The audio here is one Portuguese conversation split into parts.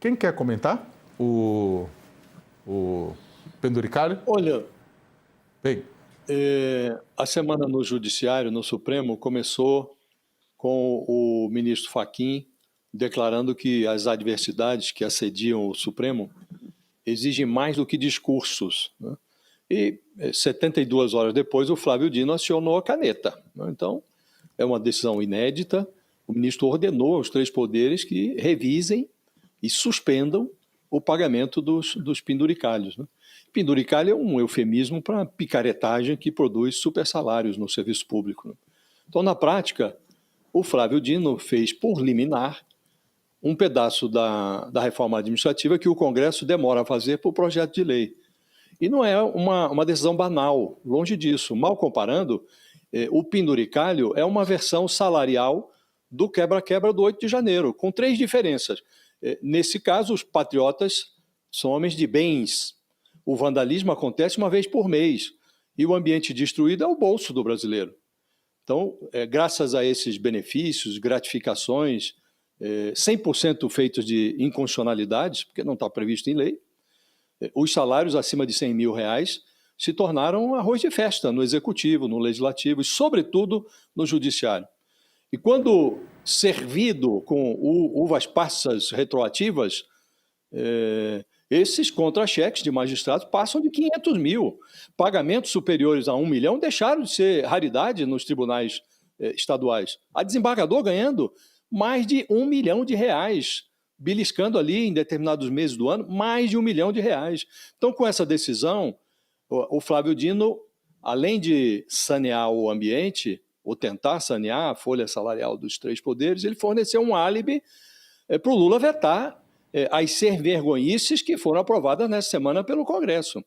Quem quer comentar? O penduricalho? Olha, Bem, a semana no Judiciário, no Supremo, começou com o ministro Fachin declarando que as adversidades que assediam o Supremo exigem mais do que discursos, né? E 72 horas depois, o Flávio Dino acionou a caneta, né? Então, é uma decisão inédita. O ministro ordenou aos três poderes que revisem e suspendam o pagamento dos penduricalhos, né? Penduricalho é um eufemismo para picaretagem que produz supersalários no serviço público, né? Então, na prática, o Flávio Dino fez por liminar um pedaço da reforma administrativa que o Congresso demora a fazer por projeto de lei. E não é uma decisão banal, longe disso. Mal comparando, o penduricalho é uma versão salarial do quebra-quebra do 8 de janeiro, com três diferenças. Nesse caso, os patriotas são homens de bens. O vandalismo acontece uma vez por mês e o ambiente destruído é o bolso do brasileiro. Então, graças a esses benefícios, gratificações, 100% feitos de inconstitucionalidades, porque não está previsto em lei, os salários acima de R$100 mil se tornaram arroz de festa no Executivo, no Legislativo e, sobretudo, no Judiciário. E quando servido com uvas passas retroativas, esses contra-cheques de magistrados passam de 500 mil. Pagamentos superiores a 1 milhão deixaram de ser raridade nos tribunais estaduais. A desembargador ganhando mais de R$1 milhão, beliscando ali em determinados meses do ano, mais de R$1 milhão. Então, com essa decisão, o Flávio Dino, além de sanear o ambiente, ou tentar sanear a folha salarial dos três poderes, ele forneceu um álibi para o Lula vetar as servergonhices que foram aprovadas nessa semana pelo Congresso.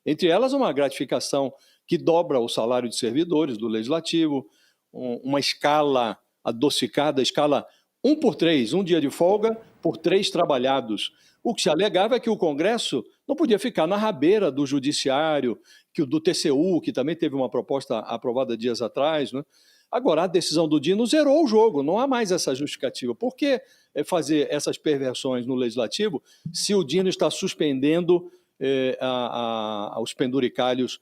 Entre elas, uma gratificação que dobra o salário de servidores do Legislativo, uma escala adocicada, escala 1 por 3, um dia de folga por 3 trabalhados. O que se alegava é que o Congresso não podia ficar na rabeira do Judiciário, do TCU, que também teve uma proposta aprovada dias atrás, né? Agora, a decisão do Dino zerou o jogo, não há mais essa justificativa. Por que fazer essas perversões no Legislativo se o Dino está suspendendo os penduricalhos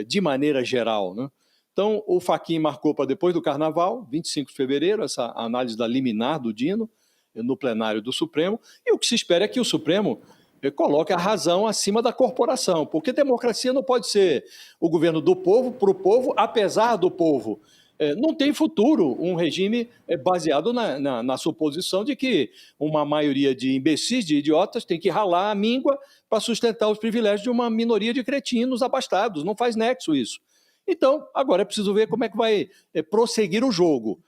de maneira geral, né? Então, o Fachin marcou para depois do Carnaval, 25 de fevereiro, essa análise da liminar do Dino no plenário do Supremo, e o que se espera é que o Supremo coloque a razão acima da corporação, porque democracia não pode ser o governo do povo, para o povo, apesar do povo. Não tem futuro um regime baseado na suposição de que uma maioria de imbecis, de idiotas, tem que ralar a míngua para sustentar os privilégios de uma minoria de cretinos abastados. Não faz nexo isso. Então, agora é preciso ver como é que vai prosseguir o jogo.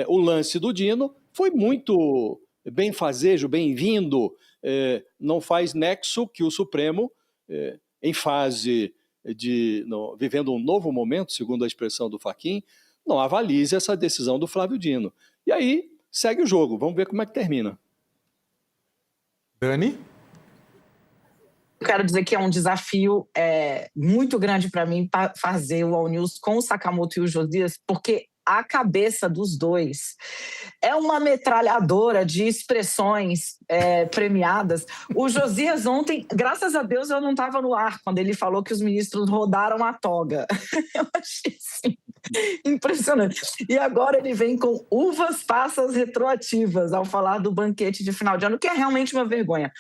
O lance do Dino foi muito benfazejo, bem-vindo, não faz nexo que o Supremo, em fase vivendo um novo momento, segundo a expressão do Fachin, não avalize essa decisão do Flávio Dino. E aí, segue o jogo. Vamos ver como é que termina. Dani? Eu quero dizer que é um desafio muito grande para mim fazer o All News com o Sakamoto e o Josias, porque a cabeça dos dois é uma metralhadora de expressões premiadas. O Josias ontem, graças a Deus, eu não estava no ar quando ele falou que os ministros rodaram a toga. Eu achei assim, impressionante. E agora ele vem com uvas passas retroativas ao falar do banquete de final de ano, que é realmente uma vergonha.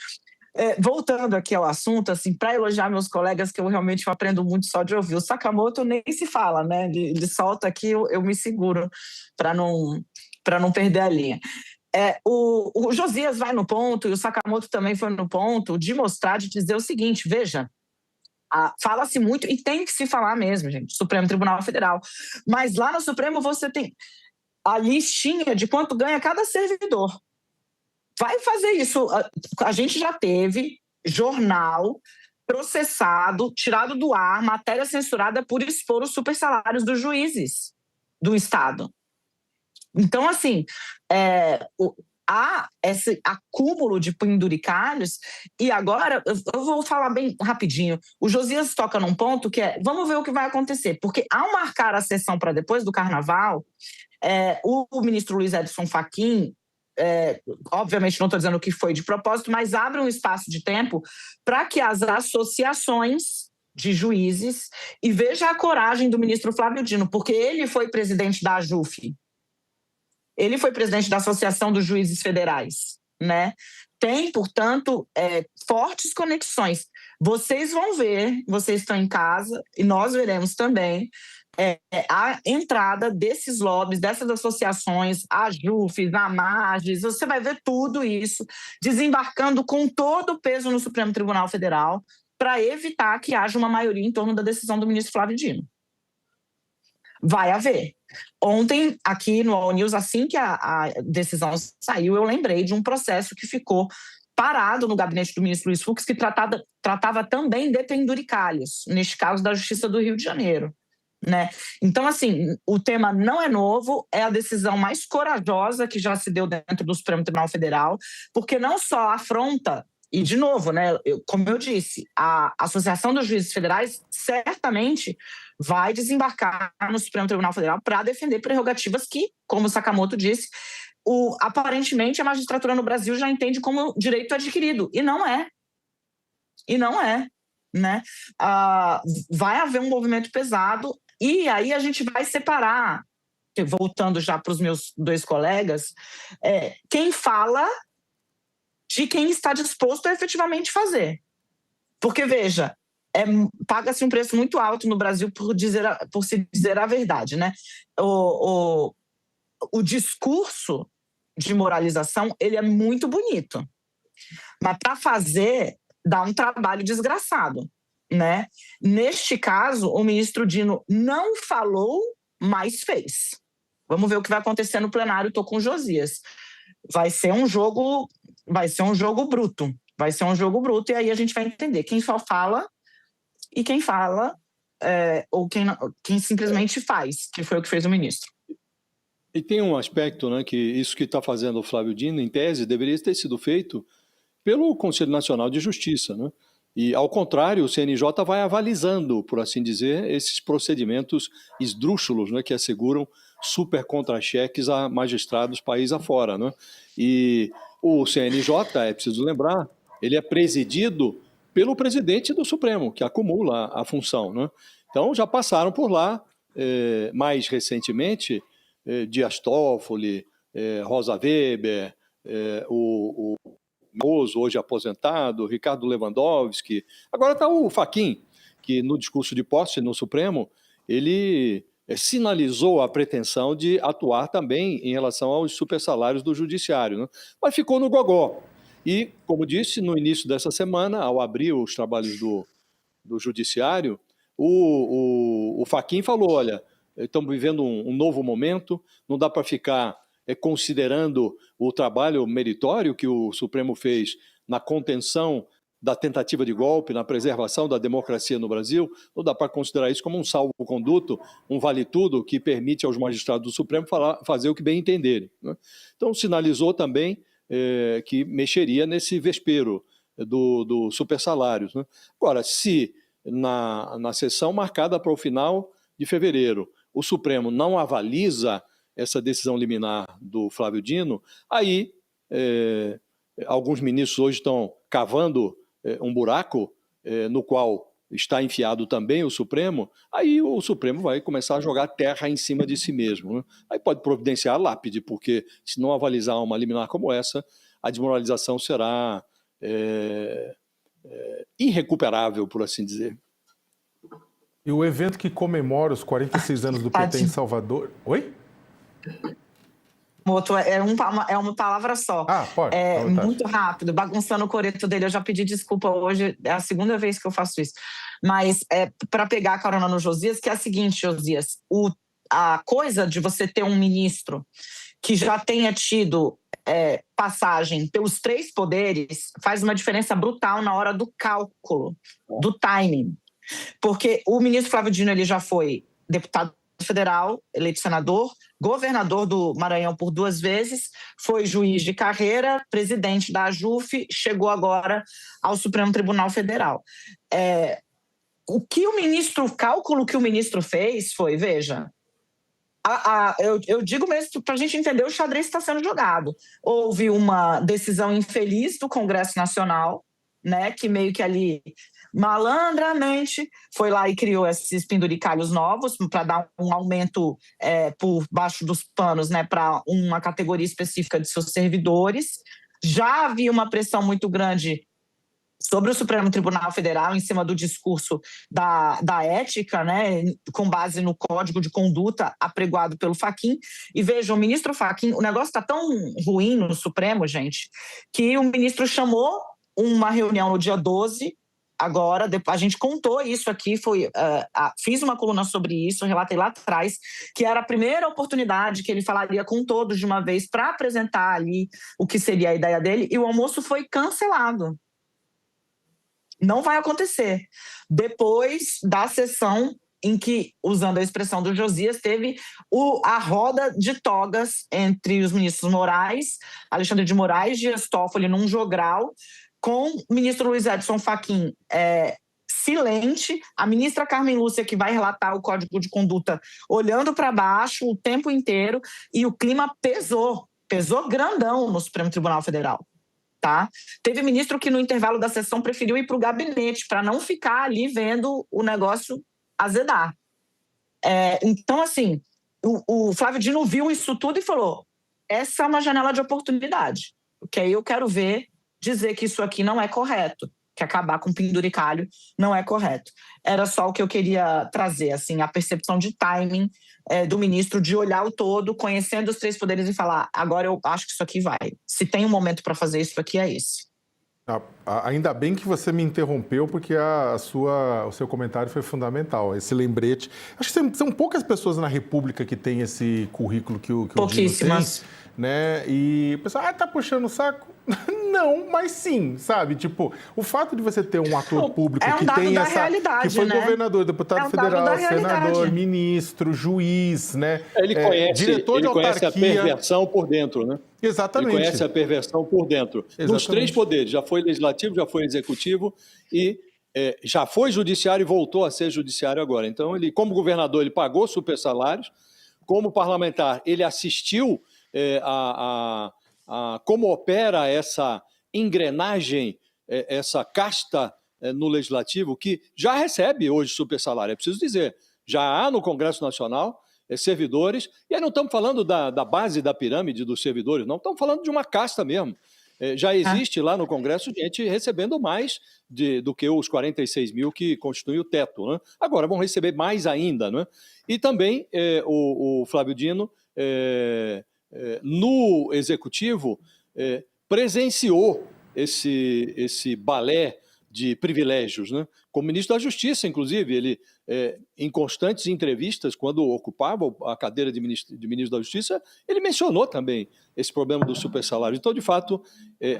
Voltando aqui ao assunto, assim, para elogiar meus colegas, que eu realmente aprendo muito só de ouvir. O Sakamoto nem se fala, né? Ele solta aqui, eu me seguro para não perder a linha. O Josias vai no ponto, e o Sakamoto também foi no ponto, de mostrar, de dizer o seguinte, veja, fala-se muito, e tem que se falar mesmo, gente, Supremo Tribunal Federal. Mas lá no Supremo você tem a listinha de quanto ganha cada servidor. Vai fazer isso. A gente já teve jornal processado, tirado do ar, matéria censurada por expor os supersalários dos juízes do Estado. Então, assim, há esse acúmulo de penduricalhos, e agora, eu vou falar bem rapidinho, o Josias toca num ponto que vamos ver o que vai acontecer, porque ao marcar a sessão para depois do Carnaval, o ministro Luiz Edson Fachin obviamente não estou dizendo que foi de propósito, mas abre um espaço de tempo para que as associações de juízes, e veja a coragem do ministro Flávio Dino, porque ele foi presidente da AJUF, ele foi presidente da Associação dos Juízes Federais, né? Tem, portanto, fortes conexões. Vocês vão ver, vocês estão em casa, e nós veremos também a entrada desses lobbies, dessas associações, a AJUF, a AMAGES, você vai ver tudo isso desembarcando com todo o peso no Supremo Tribunal Federal para evitar que haja uma maioria em torno da decisão do ministro Flávio Dino. Vai haver. Ontem, aqui no All News, assim que a decisão saiu, eu lembrei de um processo que ficou parado no gabinete do ministro Luiz Fux, que tratava também de penduricalhos, neste caso da Justiça do Rio de Janeiro. Né? Então, assim, o tema não é novo, é a decisão mais corajosa que já se deu dentro do Supremo Tribunal Federal, porque não só afronta, e de novo, né, como eu disse, a Associação dos Juízes Federais certamente vai desembarcar no Supremo Tribunal Federal para defender prerrogativas que, como o Sakamoto disse, aparentemente a magistratura no Brasil já entende como direito adquirido, e não é. E não é. Né? Vai haver um movimento pesado, e aí a gente vai separar, voltando já para os meus dois colegas, quem fala de quem está disposto a efetivamente fazer. Porque, veja, paga-se um preço muito alto no Brasil por se dizer a verdade. Né? O discurso de moralização, ele é muito bonito, mas para fazer dá um trabalho desgraçado. Né? Neste caso, o ministro Dino não falou, mas fez. Vamos ver o que vai acontecer no plenário. Estou com o Josias. Vai ser um jogo bruto. E aí a gente vai entender quem só fala e quem fala ou quem simplesmente faz, que foi o que fez o ministro. E tem um aspecto, né, que isso que está fazendo o Flávio Dino, em tese, deveria ter sido feito pelo Conselho Nacional de Justiça, né? E, ao contrário, o CNJ vai avalizando, por assim dizer, esses procedimentos esdrúxulos, né, que asseguram super contra-cheques a magistrados país afora. Né? E o CNJ, é preciso lembrar, ele é presidido pelo presidente do Supremo, que acumula a função. Né? Então, já passaram por lá, mais recentemente, Dias Toffoli, Rosa Weber, o Bozo, hoje aposentado, Ricardo Lewandowski. Agora está o Fachin, que no discurso de posse no Supremo, ele sinalizou a pretensão de atuar também em relação aos supersalários do judiciário, né? Mas ficou no gogó. E, como disse, no início dessa semana, ao abrir os trabalhos do judiciário, o Fachin falou, olha, estamos vivendo um novo momento, não dá para ficar considerando o trabalho meritório que o Supremo fez na contenção da tentativa de golpe, na preservação da democracia no Brasil, não dá para considerar isso como um salvo-conduto, um vale-tudo que permite aos magistrados do Supremo fazer o que bem entenderem. Né? Então, sinalizou também que mexeria nesse vespeiro do supersalários. Né? Agora, se na sessão marcada para o final de fevereiro o Supremo não avaliza essa decisão liminar do Flávio Dino, aí alguns ministros hoje estão cavando um buraco no qual está enfiado também o Supremo, aí o Supremo vai começar a jogar terra em cima de si mesmo. Né? Aí pode providenciar a lápide, porque se não avalizar uma liminar como essa, a desmoralização será irrecuperável, por assim dizer. E o evento que comemora os 46 anos do PT em Salvador... Oi? É uma palavra só. Pode. Muito rápido, bagunçando o coreto dele. Eu já pedi desculpa hoje, é a segunda vez que eu faço isso. Mas para pegar a carona no Josias, que é a seguinte, Josias, a coisa de você ter um ministro que já tenha tido passagem pelos 3 poderes faz uma diferença brutal na hora do cálculo, do timing. Porque o ministro Flávio Dino ele já foi deputado federal, eleito senador, governador do Maranhão por 2 vezes, foi juiz de carreira, presidente da AJUF, chegou agora ao Supremo Tribunal Federal. O cálculo que o ministro fez foi, veja, Eu digo mesmo para a gente entender o xadrez que está sendo jogado. Houve uma decisão infeliz do Congresso Nacional, né, que meio que ali malandramente foi lá e criou esses penduricalhos novos para dar um aumento por baixo dos panos, né, para uma categoria específica de seus servidores. Já havia uma pressão muito grande sobre o Supremo Tribunal Federal, em cima do discurso da ética, né, com base no Código de Conduta apregoado pelo Fachin. E vejam, o ministro Fachin, o negócio está tão ruim no Supremo, gente, que o ministro chamou uma reunião no dia 12, agora, a gente contou isso aqui, fiz uma coluna sobre isso, relatei lá atrás, que era a primeira oportunidade que ele falaria com todos de uma vez para apresentar ali o que seria a ideia dele, e o almoço foi cancelado. Não vai acontecer. Depois da sessão em que, usando a expressão do Josias, teve a roda de togas entre os ministros Moraes, Alexandre de Moraes, Dias Toffoli, num jogral, com o ministro Luiz Edson Fachin silente, a ministra Carmen Lúcia, que vai relatar o Código de Conduta, olhando para baixo o tempo inteiro, e o clima pesou grandão no Supremo Tribunal Federal. Tá? Teve ministro que no intervalo da sessão preferiu ir para o gabinete para não ficar ali vendo o negócio azedar. Então, assim, o Flávio Dino viu isso tudo e falou: essa é uma janela de oportunidade, porque aí eu quero dizer que isso aqui não é correto, que acabar com o penduricalho não é correto. Era só o que eu queria trazer, assim, a percepção de timing do ministro, de olhar o todo, conhecendo os três poderes e falar: agora eu acho que isso aqui vai. Se tem um momento para fazer isso aqui, é esse. Ainda bem que você me interrompeu, porque o seu comentário foi fundamental, esse lembrete. Acho que são poucas pessoas na República que têm esse currículo que o pouquíssimas. Dino tem, né? E o pessoal, tá puxando o saco? Não, mas sim, sabe? Tipo, o fato de você ter um ator público que tem que foi governador, deputado federal, senador, ministro, juiz, né? Ele conhece, diretor de autarquia. Conhece a perversão por dentro, né? Exatamente. Ele conhece a perversão por dentro. Exatamente. Nos três poderes, já foi legislativo, já foi executivo e já foi judiciário e voltou a ser judiciário agora. Então, ele, como governador, ele pagou super salários. Como parlamentar, ele assistiu a como opera essa engrenagem, essa casta no Legislativo, que já recebe hoje super salário. É preciso dizer, já há no Congresso Nacional servidores, e aí não estamos falando da base da pirâmide dos servidores, não, estamos falando de uma casta mesmo. Já existe lá no Congresso gente recebendo mais do que os 46 mil que constituem o teto, né? Agora vão receber mais ainda, né? E também o Flávio Dino, no Executivo, presenciou esse balé de privilégios, né? Como ministro da Justiça, inclusive, ele, em constantes entrevistas, quando ocupava a cadeira de ministro da Justiça, ele mencionou também esse problema do supersalário. Então, de fato,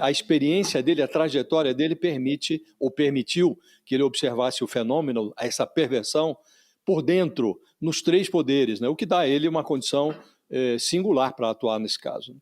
a experiência dele, a trajetória dele permitiu que ele observasse o fenômeno, essa perversão, por dentro, nos três poderes, né? O que dá a ele uma condição singular para atuar nesse caso.